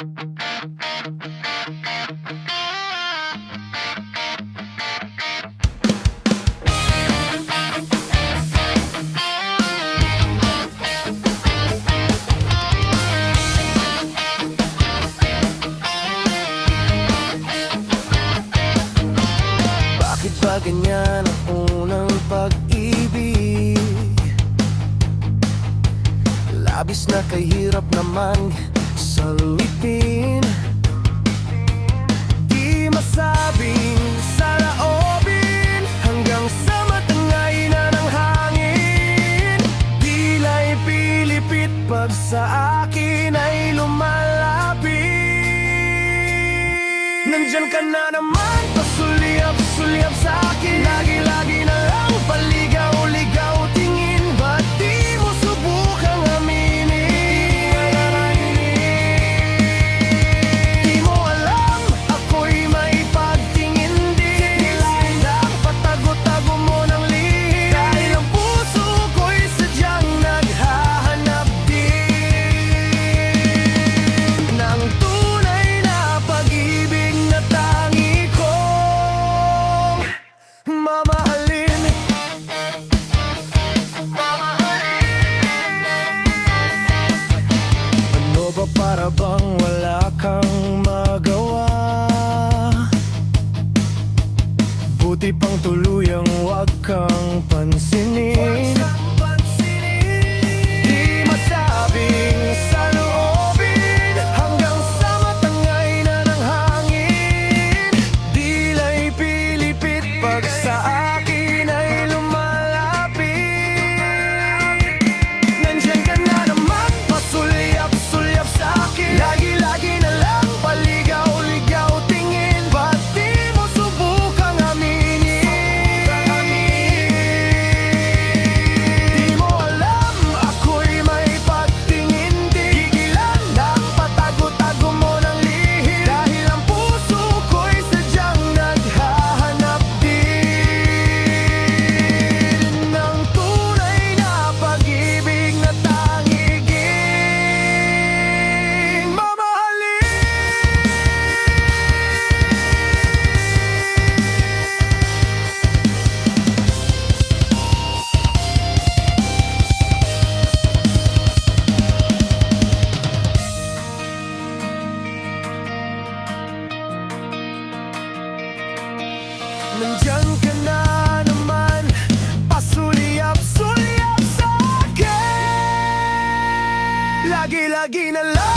Bakit ba ganyan ang unang pag-ibig? Labis na kahirap naman salipin. Di masabing saloobin, hanggang sa matangay na ng hangin. Dila'y pilipit pag sa akin ay lumalapit. Nandyan ka na naman, pasulyap-sulyap sa akin. Lagi-lagi na lang paligaw-ligaw tingin. Ba't di mo subukang aminin? Di mo alam, ako'y may pagtingin din. Dapat tago-tago mo ng lihim, dahil ang puso ko'y sadyang naghahanap din ng tunay na pag-ibig na tangi kong mamahalin. Ano ba, para bang wala kang magawa? Buti pang tuluyang wag kang pansinin. Di masabing saloobin, hanggang sa matangay na ng hangin. Dila'y pilipit pag sa akin ay lumalapit. Nandyan ka na naman, pasulyap-sulyap sa akin. Lagi-lagi na lang paligaw-ligaw tingin. Ba't di mo subukang aminin? Di mo alam, ako'y may pagtingin din. Gigilan ng patago-tago mo ng lihim, dahil ang puso ko'y sadyang naghahanap din ng tunay na pag-ibig na tanging mamahalin. Nandyan ka na naman, pasulyap-sulyap sa akin. Lagi-lagi na lang